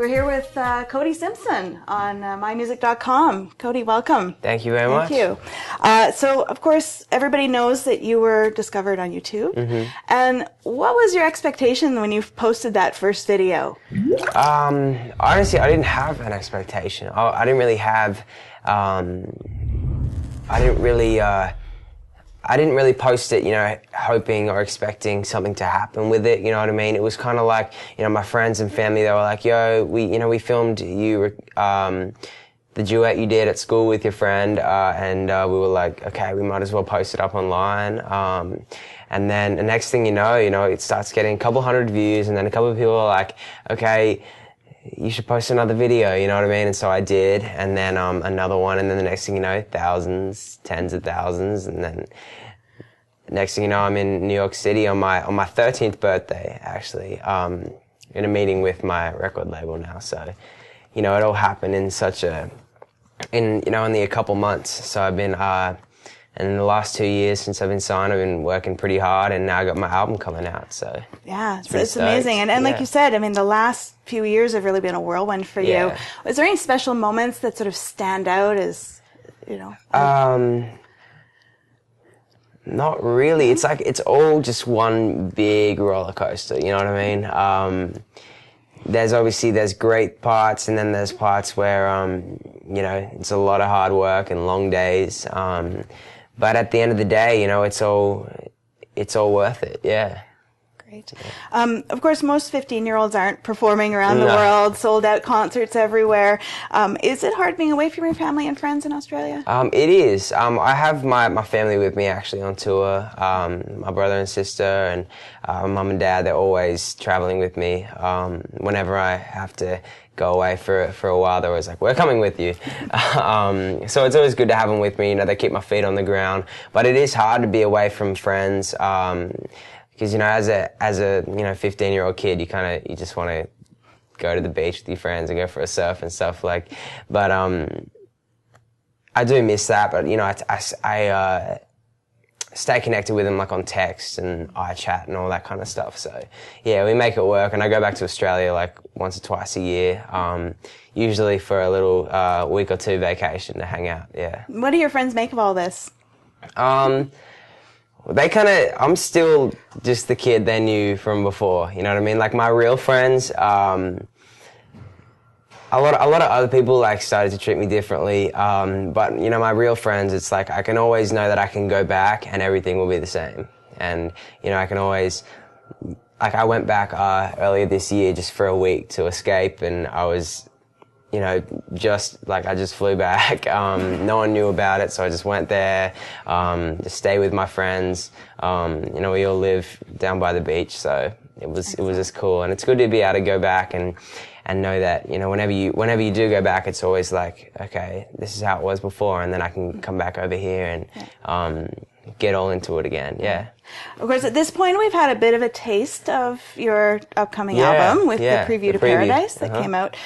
We're here with Cody Simpson on MyMusic.com. Cody, welcome. Thank you very much. Thank you. So, of course, everybody knows that you were discovered on YouTube. Mm-hmm. And what was your expectation when you posted that first video? Honestly, I didn't have an expectation. I didn't really have. I didn't really post it, you know, hoping or expecting something to happen with it, you know what I mean? It was kind of like, you know, my friends and family, they were like, yo, we filmed you, the duet you did at school with your friend, and we were like, okay, we might as well post it up online. And then the next thing you know, it starts getting a couple hundred views, and then a couple of people are like, okay, you should post another video, you know what I mean? And so I did, and then another one, and then the next thing you know, thousands, tens of thousands, and then next thing you know, I'm in New York City on my 13th birthday, actually, in a meeting with my record label now. So, you know, it all happened in only a couple months. So I've been, and in the last 2 years since I've been signed, I've been working pretty hard, and now I got my album coming out. So yeah, it's amazing. And like you said, I mean, the last few years have really been a whirlwind for you. Was there any special moments that sort of stand out as, you know? Not really. It's like, it's all just one big roller coaster, you know what I mean? There's great parts, and then there's parts where, you know, it's a lot of hard work and long days. But at the end of the day, you know, it's all worth it. Yeah. Great. Of course, most 15-year-olds aren't performing around the world, sold out concerts everywhere. Is it hard being away from your family and friends in Australia? It is. I have my family with me actually on tour. My brother and sister and mum and dad, they're always traveling with me. Whenever I have to go away for a while, they're always like, we're coming with you. So it's always good to have them with me. You know, they keep my feet on the ground. But it is hard to be away from friends. Because, you know, as a 15-year-old kid, you just want to go to the beach with your friends and go for a surf and stuff but I do miss that, but, you know, I stay connected with them, like, on text and iChat and all that kind of stuff. So, yeah, we make it work, and I go back to Australia, like, once or twice a year, usually for a little week or two vacation to hang out, yeah. What do your friends make of all this? I'm still just the kid they knew from before, you know what I mean? Like, my real friends, a lot of other people, like, started to treat me differently, but, you know, my real friends, it's like, I can always know that I can go back and everything will be the same. And, you know, I can always, like, I went back earlier this year just for a week to escape, and I was, you know, I just flew back. No one knew about it, so I just went there, to stay with my friends. You know, we all live down by the beach, so it was just cool. And it's good to be able to go back and know that, you know, whenever you do go back, it's always like, okay, this is how it was before, and then I can come back over here and get all into it again. Yeah. Of course, at this point, we've had a bit of a taste of your upcoming album with the preview to Paradise that came out.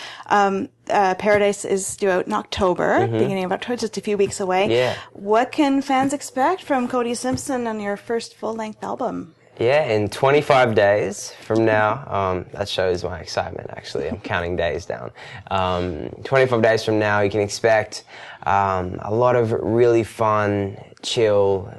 Paradise is due out in October, beginning of October, just a few weeks away. Yeah. What can fans expect from Cody Simpson on your first full-length album? Yeah, in 25 days from now, that shows my excitement, actually. I'm counting days down. 25 days from now, you can expect a lot of really fun, chill,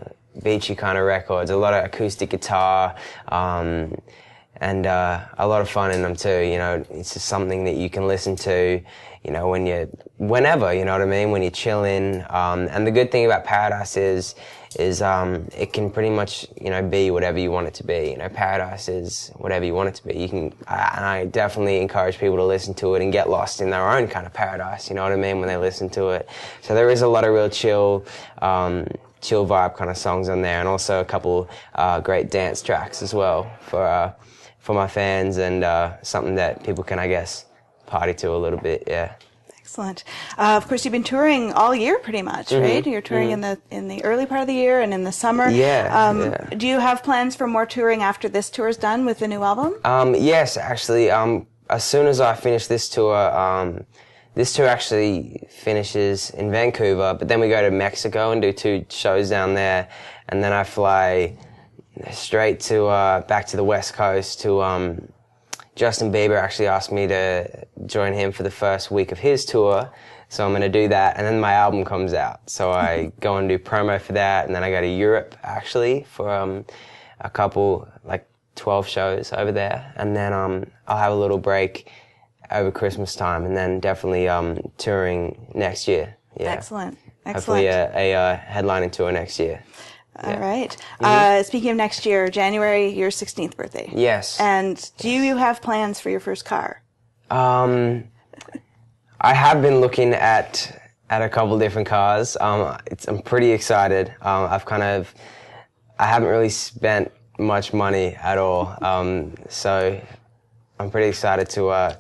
beachy kind of records, a lot of acoustic guitar, and a lot of fun in them too. You know, it's just something that you can listen to, you know, whenever, you know what I mean, when you're chilling. And the good thing about Paradise is it can pretty much, you know, be whatever you want it to be. You know, Paradise is whatever you want it to be. And I definitely encourage people to listen to it and get lost in their own kind of paradise, you know what I mean, when they listen to it. So there is a lot of real chill vibe kind of songs on there, and also a couple great dance tracks as well for my fans, and something that people can, I guess, party to a little bit. Yeah. Excellent. Of course, you've been touring all year, pretty much, right? You're touring in the early part of the year and in the summer. Yeah. Do you have plans for more touring after this tour is done with the new album? Yes, actually. As soon as I finish this tour. This tour actually finishes in Vancouver, but then we go to Mexico and do 2 shows down there, and then I fly straight to back to the West Coast to Justin Bieber actually asked me to join him for the first week of his tour. So I'm going to do that, and then my album comes out. So I go and do promo for that, and then I go to Europe, actually, for a couple, like 12 shows over there. And then I'll have a little break over Christmas time, and then definitely touring next year. Yeah. Excellent. Hopefully a headlining tour next year. All right. Speaking of next year, January, your 16th birthday. Yes. And do you have plans for your first car? I have been looking at a couple different cars. I'm pretty excited. I haven't really spent much money at all. So I'm pretty excited to, I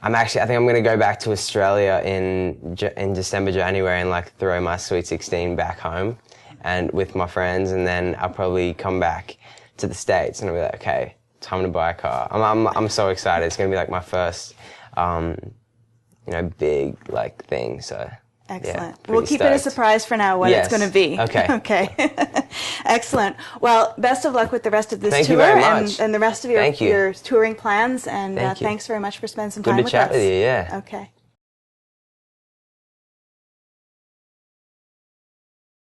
think I'm going to go back to Australia in December, January, and like throw my Sweet 16 back home and with my friends, and then I'll probably come back to the States and I'll be like, okay, time to buy a car. I'm so excited. It's going to be like my first, big like thing. So excellent. Yeah, we'll keep it a surprise for now when it's going to be. Okay. Okay. Excellent. Well, best of luck with the rest of this Thank tour you very much. And the rest of your touring plans. And thanks very much for spending some time with us. Good to chat with you, yeah. Okay.